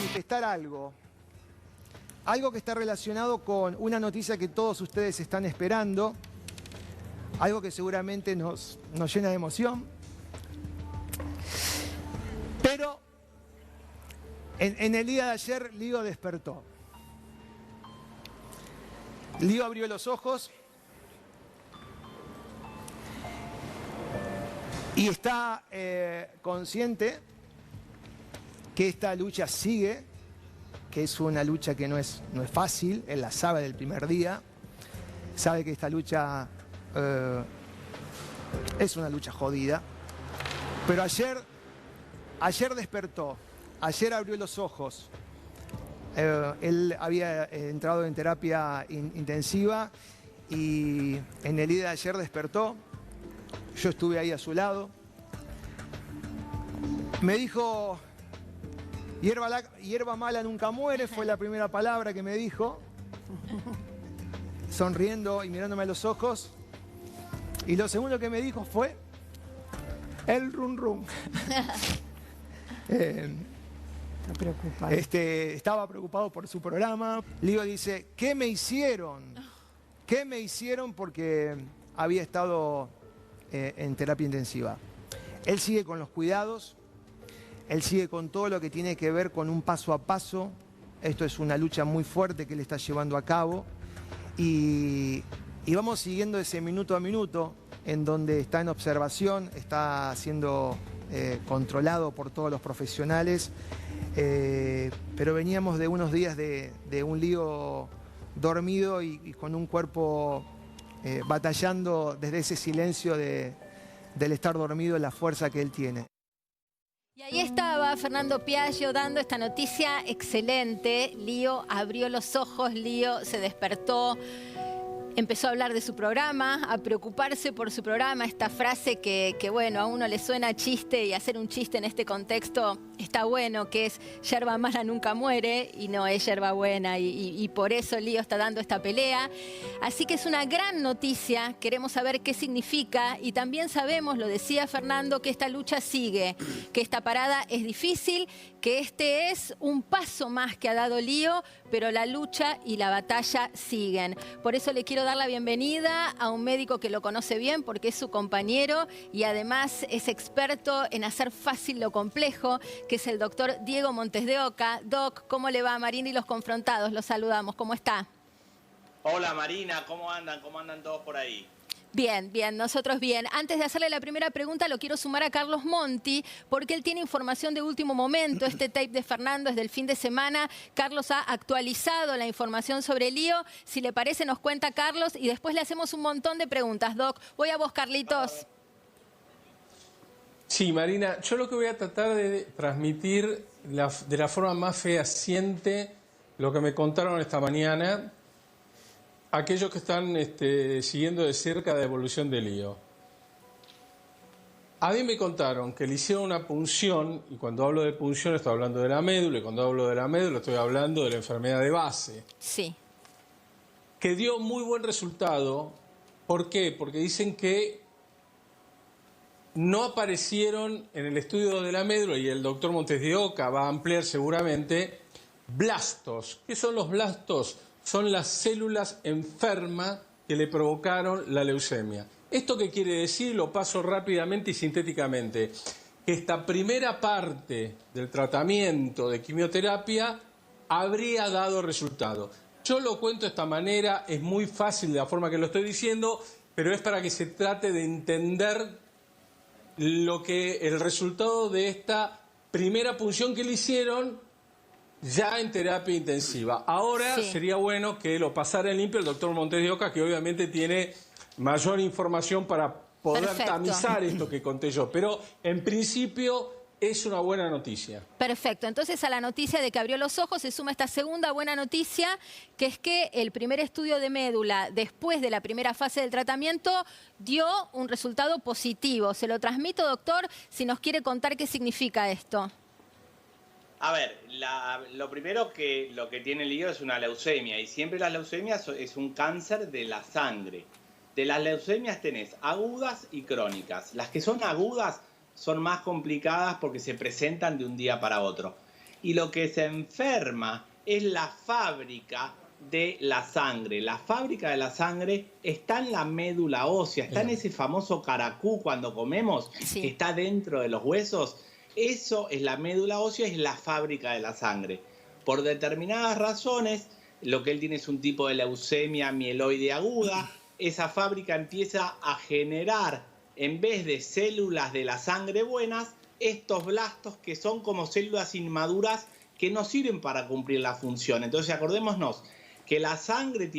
manifestar algo. Algo que está relacionado con una noticia que todos ustedes están esperando. Algo que seguramente nos llena de emoción. Pero en el día de ayer, Lío despertó. Lío abrió los ojos y está consciente que esta lucha sigue, que es una lucha que no es fácil, él la sabe del primer día, sabe que esta lucha es una lucha jodida, pero ayer despertó, ayer abrió los ojos. Él había entrado en terapia intensiva y en el día de ayer despertó. Yo estuve ahí a su lado. Me dijo, hierba mala nunca muere, fue la primera palabra que me dijo, sonriendo y mirándome a los ojos. Y lo segundo que me dijo fue, el rum rum. Estaba preocupado por su programa. Lío dice, ¿qué me hicieron? ¿Qué me hicieron? Porque había estado en terapia intensiva. Él sigue con los cuidados, él sigue con todo lo que tiene que ver con un paso a paso. Esto es una lucha muy fuerte que él está llevando a cabo y vamos siguiendo ese minuto a minuto en donde está en observación, está siendo controlado por todos los profesionales. Pero veníamos de unos días de un Lío dormido y con un cuerpo batallando desde ese silencio del estar dormido, la fuerza que él tiene. Y ahí estaba Fernando Piaggio dando esta noticia excelente. Lío abrió los ojos, Lío se despertó. Empezó a hablar de su programa, a preocuparse por su programa, esta frase que bueno, a uno le suena a chiste y hacer un chiste en este contexto está bueno, que es yerba mala nunca muere y no es yerba buena y por eso Lío está dando esta pelea. Así que es una gran noticia, queremos saber qué significa y también sabemos, lo decía Fernando, que esta lucha sigue, que esta parada es difícil, que este es un paso más que ha dado Lío, pero la lucha y la batalla siguen. Por eso le quiero dar la bienvenida a un médico que lo conoce bien porque es su compañero y además es experto en hacer fácil lo complejo, que es el doctor Diego Montes de Oca. Doc, ¿cómo le va? Marina y los confrontados, los saludamos. ¿Cómo está? Hola Marina, ¿cómo andan? ¿Cómo andan todos por ahí? Bien, bien, nosotros bien. Antes de hacerle la primera pregunta, lo quiero sumar a Carlos Monti, porque él tiene información de último momento. Este tape de Fernando es del fin de semana. Carlos ha actualizado la información sobre Lío. Si le parece, nos cuenta Carlos y después le hacemos un montón de preguntas, Doc. Voy a vos, Carlitos. Sí, Marina, yo lo que voy a tratar de transmitir de la forma más fehaciente lo que me contaron esta mañana aquellos que están siguiendo de cerca la evolución de Lío. A mí me contaron que le hicieron una punción, y cuando hablo de punción estoy hablando de la médula, y cuando hablo de la médula estoy hablando de la enfermedad de base. Sí. Que dio muy buen resultado. ¿Por qué? Porque dicen que no aparecieron en el estudio de la médula, y el doctor Montes de Oca va a ampliar seguramente, blastos. ¿Qué son los blastos? Son las células enfermas que le provocaron la leucemia. ¿Esto qué quiere decir? Lo paso rápidamente y sintéticamente. Que esta primera parte del tratamiento de quimioterapia habría dado resultado. Yo lo cuento de esta manera, es muy fácil de la forma que lo estoy diciendo, pero es para que se trate de entender el resultado de esta primera punción que le hicieron ya en terapia intensiva. Ahora sí, sería bueno que lo pasara en limpio el doctor Montes de Oca, que obviamente tiene mayor información para poder tamizar esto que conté yo. Pero en principio es una buena noticia. Perfecto. Entonces a la noticia de que abrió los ojos se suma esta segunda buena noticia, que es que el primer estudio de médula después de la primera fase del tratamiento dio un resultado positivo. Se lo transmito, doctor, si nos quiere contar qué significa esto. A ver, lo primero que lo que tiene Lío es una leucemia y siempre las leucemias es un cáncer de la sangre. De las leucemias tenés agudas y crónicas. Las que son agudas son más complicadas porque se presentan de un día para otro. y lo que se enferma es la fábrica de la sangre. La fábrica de la sangre está en la médula ósea, está en ese famoso caracú cuando comemos, que está dentro de los huesos. Eso es la médula ósea, es la fábrica de la sangre. Por determinadas razones, lo que él tiene es un tipo de leucemia mieloide aguda. Esa fábrica empieza a generar, en vez de células de la sangre buenas, estos blastos que son como células inmaduras que no sirven para cumplir la función. Entonces acordémonos que la sangre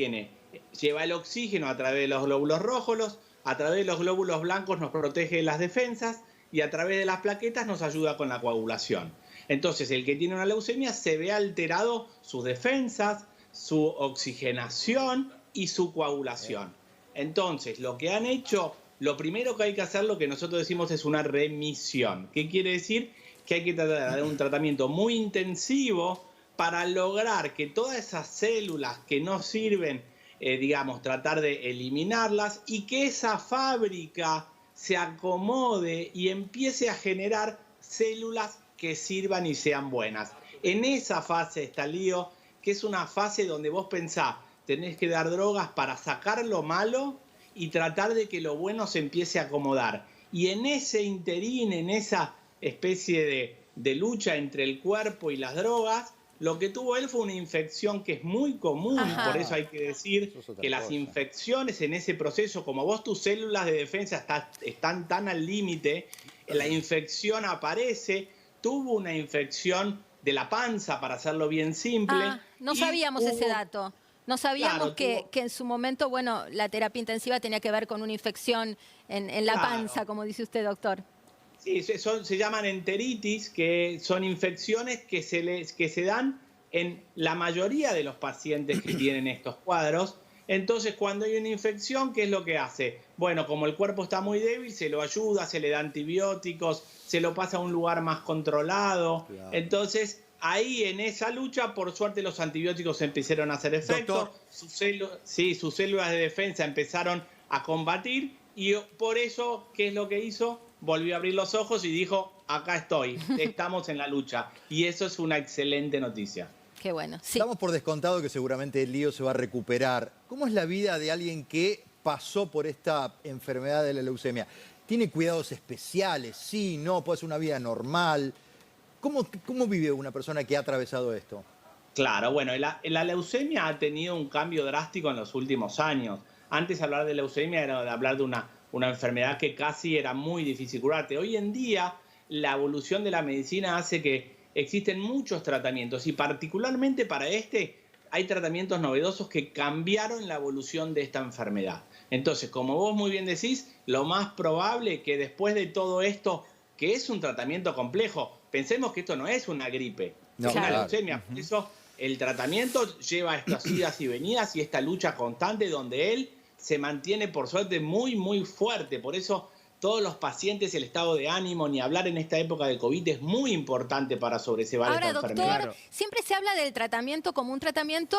lleva el oxígeno a través de los glóbulos rojos, a través de los glóbulos blancos nos protege de las defensas y a través de las plaquetas nos ayuda con la coagulación. Entonces el que tiene una leucemia se ve alterado sus defensas, su oxigenación y su coagulación. Entonces lo que han hecho, lo primero que hay que hacer, lo que nosotros decimos es una remisión. ¿Qué quiere decir? Que hay que tratar de un tratamiento muy intensivo para lograr que todas esas células que no sirven, digamos, tratar de eliminarlas y que esa fábrica se acomode y empiece a generar células que sirvan y sean buenas. En esa fase está Lío, que es una fase donde vos pensás, tenés que dar drogas para sacar lo malo y tratar de que lo bueno se empiece a acomodar. Y en ese interín, en esa especie de lucha entre el cuerpo y las drogas, lo que tuvo él fue una infección que es muy común. Por eso hay que decir que las infecciones en ese proceso, como vos tus células de defensa están tan al límite, la infección aparece, tuvo una infección de la panza, para hacerlo bien simple. No sabíamos ese dato. No sabíamos que en su momento, bueno, la terapia intensiva tenía que ver con una infección en la panza, como dice usted, doctor. Sí, se llaman enteritis, que son infecciones que se dan en la mayoría de los pacientes que tienen estos cuadros. Entonces, cuando hay una infección, ¿qué es lo que hace? Bueno, como el cuerpo está muy débil, se lo ayuda, se le da antibióticos, se lo pasa a un lugar más controlado. Claro. Entonces, ahí en esa lucha, por suerte, los antibióticos empezaron a hacer efecto. Sus células de defensa empezaron a combatir y por eso, ¿qué es lo que hizo? Volvió a abrir los ojos y dijo, acá estoy, estamos en la lucha. Y eso es una excelente noticia. Qué bueno. Sí. Damos por descontado que seguramente Lío se va a recuperar. ¿Cómo es la vida de alguien que pasó por esta enfermedad de la leucemia? ¿Tiene cuidados especiales? Sí, no, puede ser una vida normal. ¿Cómo vive una persona que ha atravesado esto? Claro, bueno, la leucemia ha tenido un cambio drástico en los últimos años. Antes hablar de leucemia era hablar de una enfermedad que casi era muy difícil curarte. Hoy en día la evolución de la medicina hace que existen muchos tratamientos y particularmente para hay tratamientos novedosos que cambiaron la evolución de esta enfermedad. Entonces, como vos muy bien decís, lo más probable que después de todo esto, que es un tratamiento complejo, pensemos que esto no es una gripe, es una leucemia. Por eso el tratamiento lleva estas idas y venidas y esta lucha constante donde él se mantiene, por suerte, muy, muy fuerte. Por eso todos los pacientes, el estado de ánimo, ni hablar en esta época de COVID, es muy importante para sobrellevar esta enfermedad. Ahora, doctor, siempre se habla del tratamiento como un tratamiento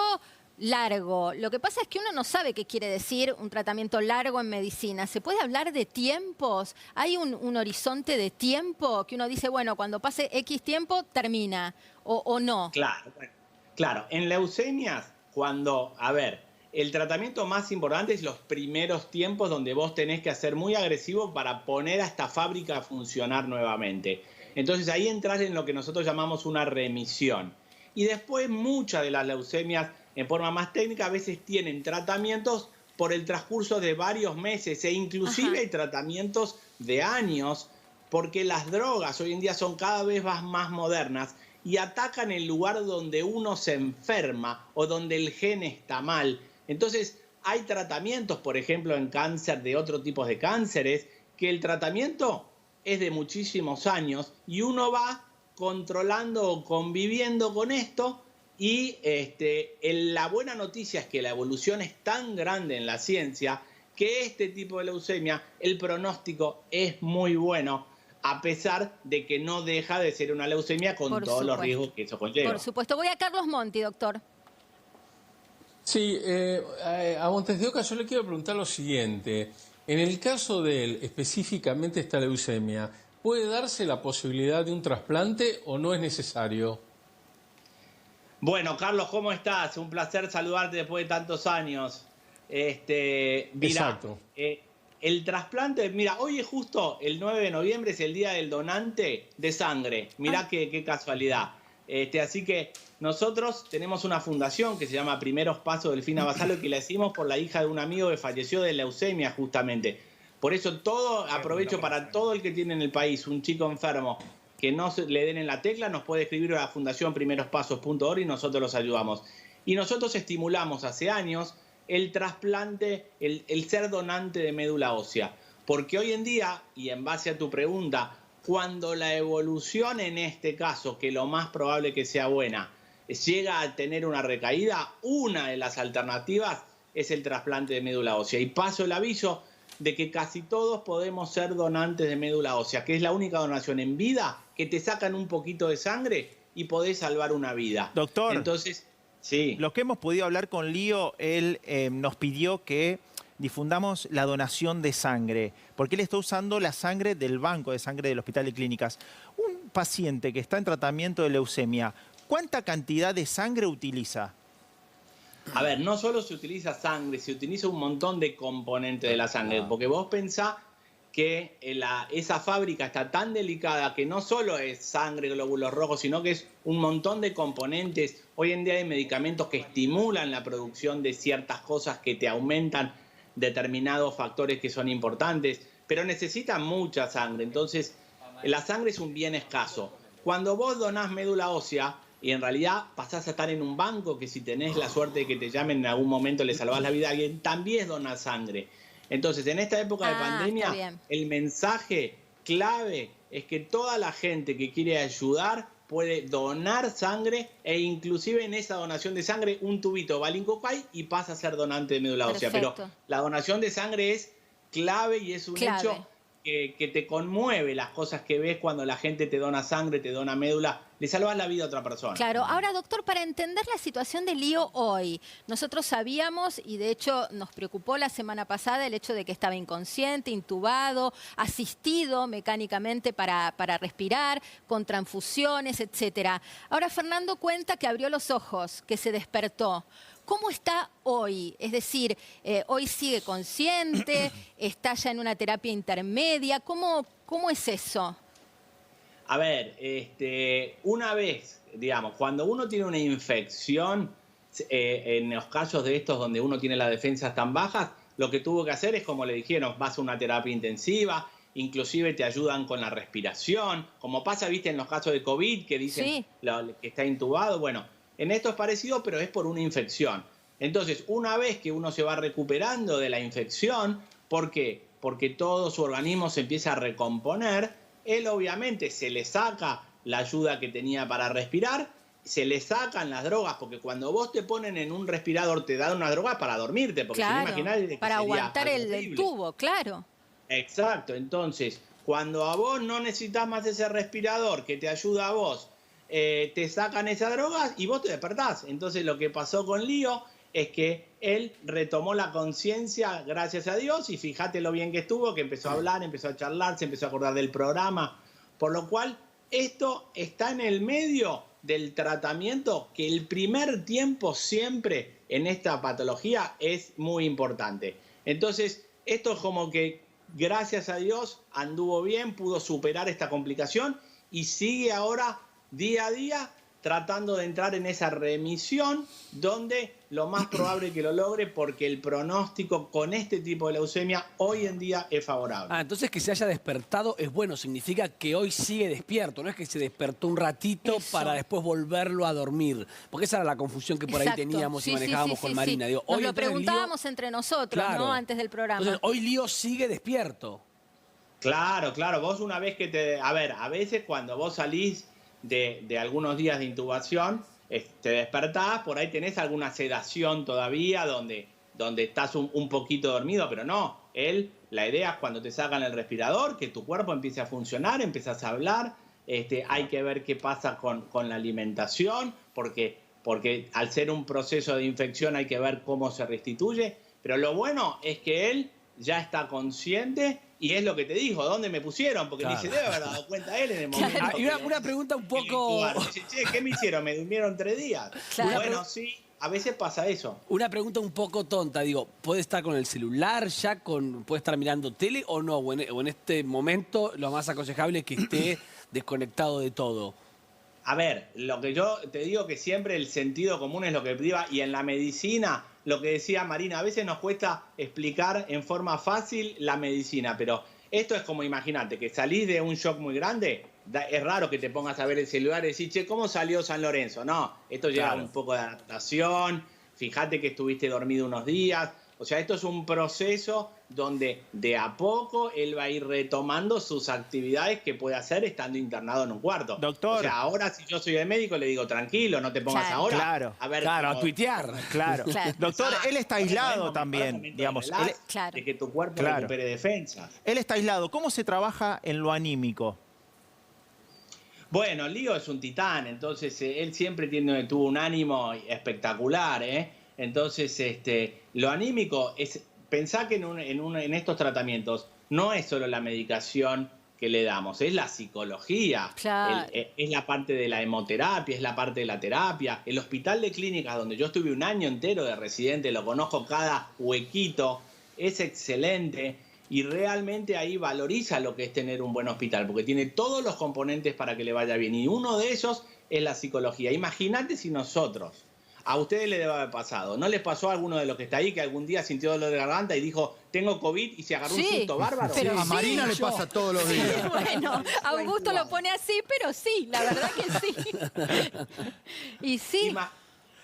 largo. Lo que pasa es que uno no sabe qué quiere decir un tratamiento largo en medicina. ¿Se puede hablar de tiempos? ¿Hay un horizonte de tiempo que uno dice, bueno, cuando pase X tiempo, termina, o no? Claro. En leucemias, el tratamiento más importante es los primeros tiempos donde vos tenés que ser muy agresivo para poner a esta fábrica a funcionar nuevamente. Entonces ahí entras en lo que nosotros llamamos una remisión. Y después muchas de las leucemias, en forma más técnica, a veces tienen tratamientos por el transcurso de varios meses e inclusive hay tratamientos de años, porque las drogas hoy en día son cada vez más modernas y atacan el lugar donde uno se enferma o donde el gen está mal. Entonces, hay tratamientos, por ejemplo, en cáncer de otro tipo de cánceres, que el tratamiento es de muchísimos años y uno va controlando o conviviendo con esto y la buena noticia es que la evolución es tan grande en la ciencia que este tipo de leucemia, el pronóstico es muy bueno, a pesar de que no deja de ser una leucemia con todos los riesgos que eso conlleva. Por supuesto. Voy a Carlos Monti, doctor. Sí, a Montes de Oca yo le quiero preguntar lo siguiente. En el caso de él, específicamente esta leucemia, ¿puede darse la posibilidad de un trasplante o no es necesario? Bueno, Carlos, ¿cómo estás? Un placer saludarte después de tantos años. Mira, Exacto. El trasplante, mira, hoy es justo el 9 de noviembre, es el día del donante de sangre. Mirá qué casualidad. Así que nosotros tenemos una fundación que se llama Primeros Pasos Delfina Basalo, que la hicimos por la hija de un amigo que falleció de leucemia justamente. Por eso aprovecho para todo el que tiene en el país un chico enfermo que no le den en la tecla, nos puede escribir a la fundación primerospasos.org y nosotros los ayudamos. Y nosotros estimulamos hace años el trasplante, el ser donante de médula ósea. Porque hoy en día, y en base a tu pregunta, cuando la evolución en este caso, que lo más probable que sea buena, llega a tener una recaída, una de las alternativas es el trasplante de médula ósea. Y paso el aviso de que casi todos podemos ser donantes de médula ósea, que es la única donación en vida que te sacan un poquito de sangre y podés salvar una vida. Doctor, entonces, sí. Los que hemos podido hablar con Lío, él nos pidió que difundamos la donación de sangre, porque él está usando la sangre del banco de sangre del Hospital de Clínicas. Un paciente que está en tratamiento de leucemia, ¿cuánta cantidad de sangre utiliza? A ver, no solo se utiliza sangre, se utiliza un montón de componentes de la sangre, porque vos pensás que esa fábrica está tan delicada que no solo es sangre, glóbulos rojos, sino que es un montón de componentes. Hoy en día hay medicamentos que estimulan la producción de ciertas cosas que te aumentan determinados factores que son importantes, pero necesita mucha sangre. Entonces, la sangre es un bien escaso. Cuando vos donás médula ósea, y en realidad pasás a estar en un banco que si tenés la suerte de que te llamen en algún momento le salvás la vida a alguien, también donás sangre. Entonces, en esta época de pandemia, el mensaje clave es que toda la gente que quiere ayudar puede donar sangre e inclusive en esa donación de sangre un tubito va al Incocay y pasa a ser donante de médula ósea. Pero la donación de sangre es clave y es un hecho que te conmueve las cosas que ves cuando la gente te dona sangre, te dona médula, le salvas la vida a otra persona. Claro. Ahora, doctor, para entender la situación de Lío hoy, nosotros sabíamos, y de hecho nos preocupó la semana pasada el hecho de que estaba inconsciente, intubado, asistido mecánicamente para respirar, con transfusiones, etcétera. Ahora Fernando cuenta que abrió los ojos, que se despertó. ¿Cómo está hoy? Es decir, hoy sigue consciente, está ya en una terapia intermedia. ¿Cómo es eso? A ver, una vez, digamos, cuando uno tiene una infección, en los casos de estos donde uno tiene las defensas tan bajas, lo que tuvo que hacer es, como le dijeron, vas a una terapia intensiva, inclusive te ayudan con la respiración, como pasa, viste, en los casos de COVID, que dicen que está intubado. Bueno, en esto es parecido, pero es por una infección. Entonces, una vez que uno se va recuperando de la infección, ¿por qué? Porque todo su organismo se empieza a recomponer, él obviamente se le saca la ayuda que tenía para respirar, se le sacan las drogas, porque cuando vos te ponen en un respirador te dan una droga para dormirte, porque si no imaginás que para aguantar el tubo, claro. Exacto, entonces, cuando a vos no necesitas más ese respirador que te ayuda a vos, te sacan esas drogas y vos te despertás. Entonces lo que pasó con Lío es que él retomó la conciencia, gracias a Dios, y fíjate lo bien que estuvo, que empezó a hablar, empezó a charlar, se empezó a acordar del programa, por lo cual esto está en el medio del tratamiento, que el primer tiempo siempre en esta patología es muy importante. Entonces, esto es como que, gracias a Dios, anduvo bien, pudo superar esta complicación y sigue ahora día a día tratando de entrar en esa remisión donde lo más probable que lo logre, porque el pronóstico con este tipo de leucemia hoy en día es favorable. Entonces que se haya despertado es bueno, significa que hoy sigue despierto, no es que se despertó un ratito para después volverlo a dormir, porque esa era la confusión que por ahí teníamos y manejábamos con Marina. Digo, nos hoy lo preguntábamos entre nosotros, ¿no? Antes del programa. Entonces, hoy Lío sigue despierto. Claro, claro, vos una vez que te... A ver, a veces cuando vos salís de algunos días de intubación, te despertás, por ahí tenés alguna sedación todavía donde estás un poquito dormido, pero no, la idea es cuando te sacan el respirador, que tu cuerpo empiece a funcionar, empiezas a hablar, hay que ver qué pasa con la alimentación, porque al ser un proceso de infección hay que ver cómo se restituye, pero lo bueno es que él ya está consciente y es lo que te dijo, ¿dónde me pusieron? Porque ni se debe haber dado cuenta él en el momento. Claro. Y una pregunta un poco... Dice, che, ¿qué me hicieron? ¿Me durmieron 3 días? Claro. Bueno, sí, a veces pasa eso. Una pregunta un poco tonta, digo, ¿puede estar con el celular ya, puede estar mirando tele o no? O en este momento lo más aconsejable es que esté desconectado de todo. A ver, lo que yo te digo que siempre el sentido común es lo que priva y en la medicina, lo que decía Marina, a veces nos cuesta explicar en forma fácil la medicina, pero esto es como, imagínate, que salís de un shock muy grande, es raro que te pongas a ver el celular y decir, che, ¿cómo salió San Lorenzo? No, esto lleva un poco de adaptación, fíjate que estuviste dormido unos días, o sea, esto es un proceso donde de a poco él va a ir retomando sus actividades que puede hacer estando internado en un cuarto. Doctor. O sea, ahora si yo soy el médico le digo, tranquilo, no te pongas ahora Claro. a ver. Claro, a tuitear. Claro. Doctor, él está aislado también, digamos. Claro. De que tu cuerpo recupere defensas. Él está aislado. ¿Cómo se trabaja en lo anímico? Bueno, Lío es un titán, entonces él siempre tuvo un ánimo espectacular, ¿eh? Entonces, lo anímico es, pensá que en estos tratamientos no es solo la medicación que le damos, es la psicología, Claro. es la parte de la hemoterapia, es la parte de la terapia. El hospital de clínicas donde yo estuve un año entero de residente, lo conozco cada huequito, es excelente y realmente ahí valoriza lo que es tener un buen hospital, porque tiene todos los componentes para que le vaya bien y uno de ellos es la psicología. Imagínate si nosotros... A ustedes les debe haber pasado. ¿No les pasó a alguno de los que está ahí que algún día sintió dolor de garganta y dijo, tengo COVID y se agarró un susto bárbaro? Pero A Marina le pasa todos los días. Bueno, Augusto lo pone así, pero sí, la verdad que sí. Y sí.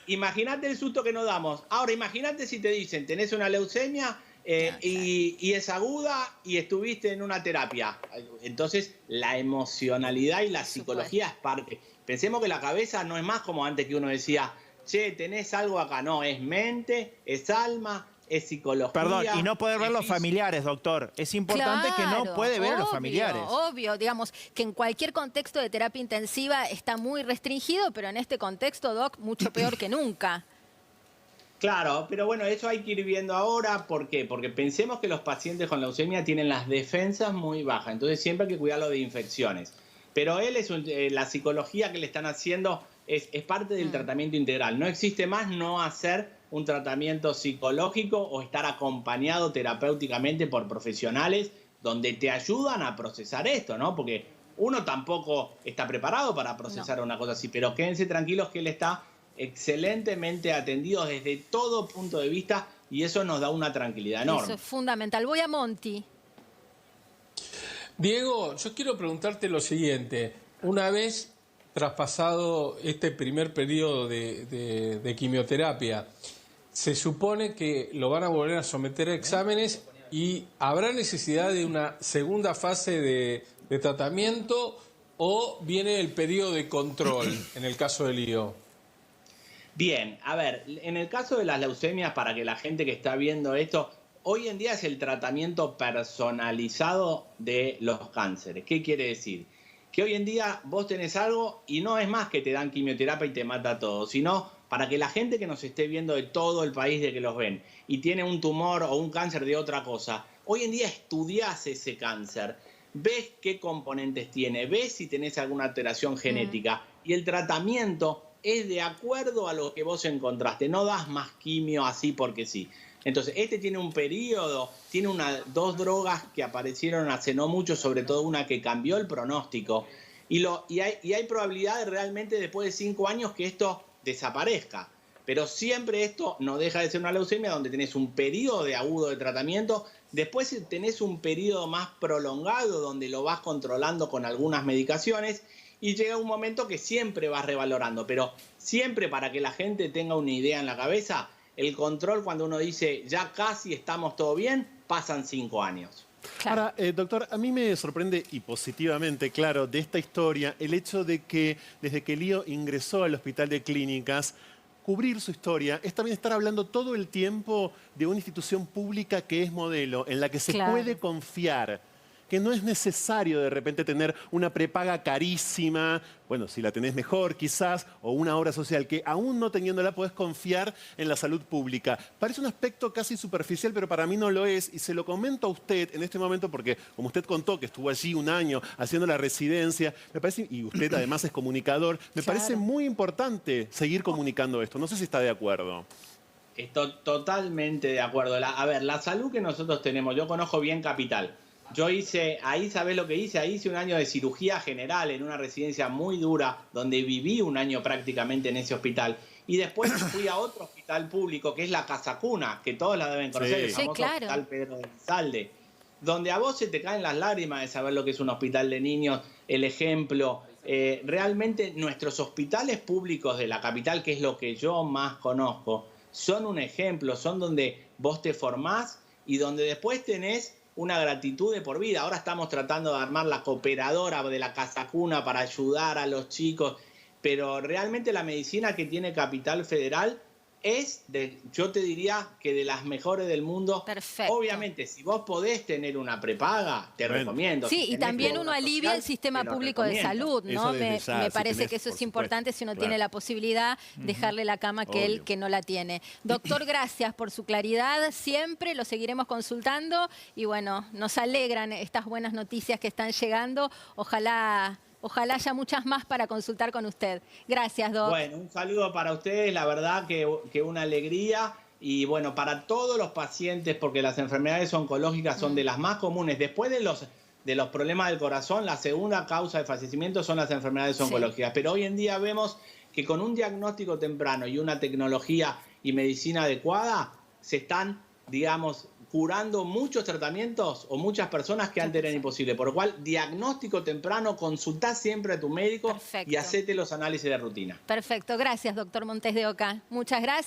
Imagínate el susto que nos damos. Ahora, imagínate si te dicen, tenés una leucemia y es aguda y estuviste en una terapia. Entonces, la emocionalidad y la psicología es parte. Pensemos que la cabeza no es más como antes que uno decía, che, tenés algo acá. No, es mente, es alma, es psicología. Perdón, y no poder ver los familiares, doctor. Es importante que no puede ver a los familiares. Obvio, digamos que en cualquier contexto de terapia intensiva está muy restringido, pero en este contexto, Doc, mucho peor que nunca. Claro, pero bueno, eso hay que ir viendo ahora. ¿Por qué? Porque pensemos que los pacientes con leucemia tienen las defensas muy bajas, entonces siempre hay que cuidarlo de infecciones. Pero él es la psicología que le están haciendo es parte del tratamiento integral. No existe más no hacer un tratamiento psicológico o estar acompañado terapéuticamente por profesionales donde te ayudan a procesar esto, ¿no? Porque uno tampoco está preparado para procesar una cosa así, pero quédense tranquilos que él está excelentemente atendido desde todo punto de vista y eso nos da una tranquilidad enorme. Eso es fundamental. Voy a Monty. Diego, yo quiero preguntarte lo siguiente. Una vez traspasado este primer periodo de quimioterapia, se supone que lo van a volver a someter a exámenes y habrá necesidad de una segunda fase de tratamiento o viene el periodo de control en el caso de Lío. Bien, a ver, en el caso de las leucemias, para que la gente que está viendo esto, hoy en día es el tratamiento personalizado de los cánceres. ¿Qué quiere decir? Que hoy en día vos tenés algo y no es más que te dan quimioterapia y te mata todo, sino para que la gente que nos esté viendo de todo el país de que los ven y tiene un tumor o un cáncer de otra cosa, hoy en día estudiás ese cáncer, ves qué componentes tiene, ves si tenés alguna alteración genética y el tratamiento es de acuerdo a lo que vos encontraste, no das más quimio así porque sí. Entonces, este tiene un periodo, tiene dos drogas que aparecieron hace no mucho, sobre todo una que cambió el pronóstico, y hay probabilidad de realmente después de 5 años que esto desaparezca. Pero siempre esto no deja de ser una leucemia donde tenés un periodo de agudo de tratamiento, después tenés un periodo más prolongado donde lo vas controlando con algunas medicaciones, y llega un momento que siempre vas revalorando, pero siempre para que la gente tenga una idea en la cabeza, el control cuando uno dice ya casi estamos todo bien, pasan 5 años. Ahora, doctor, a mí me sorprende y positivamente, claro, de esta historia, el hecho de que desde que Lío ingresó al hospital de clínicas, cubrir su historia es también estar hablando todo el tiempo de una institución pública que es modelo, en la que se puede confiar. que no es necesario de repente tener una prepaga carísima, bueno, si la tenés mejor quizás, o una obra social, que aún no teniéndola podés confiar en la salud pública. Parece un aspecto casi superficial, pero para mí no lo es, y se lo comento a usted en este momento porque, como usted contó que estuvo allí un año haciendo la residencia, me parece, y usted además es comunicador, me parece muy importante seguir comunicando esto. No sé si está de acuerdo. Estoy totalmente de acuerdo. A ver, la salud que nosotros tenemos, yo conozco bien Capital. Yo hice, ahí ¿sabés lo que hice? Ahí hice un año de cirugía general en una residencia muy dura, donde viví un año prácticamente en ese hospital. Y después fui a otro hospital público, que es la Casa Cuna, que todos la deben conocer, el famoso Hospital Pedro de Salde, donde a vos se te caen las lágrimas de saber lo que es un hospital de niños, el ejemplo. Realmente nuestros hospitales públicos de la capital, que es lo que yo más conozco, son un ejemplo, son donde vos te formás y donde después tenés una gratitud de por vida. Ahora estamos tratando de armar la cooperadora de la Casa Cuna para ayudar a los chicos, pero realmente la medicina que tiene Capital Federal es, yo te diría que de las mejores del mundo. Perfecto. Obviamente, si vos podés tener una prepaga, te recomiendo. Sí, si y también uno alivia el sistema público de salud, ¿no? Me parece que eso es importante si uno tiene la posibilidad, dejarle la cama a aquel que no la tiene. Doctor, gracias por su claridad. Siempre lo seguiremos consultando y bueno, nos alegran estas buenas noticias que están llegando. Ojalá haya muchas más para consultar con usted. Gracias, Doc. Bueno, un saludo para ustedes, la verdad que una alegría. Y bueno, para todos los pacientes, porque las enfermedades oncológicas son de las más comunes. Después de los problemas del corazón, la segunda causa de fallecimiento son las enfermedades oncológicas. Pero hoy en día vemos que con un diagnóstico temprano y una tecnología y medicina adecuada, se están, digamos, curando muchos tratamientos o muchas personas que antes eran imposibles. Por lo cual, diagnóstico temprano, consultá siempre a tu médico y hacete los análisis de rutina. Perfecto. Gracias, doctor Montes de Oca. Muchas gracias.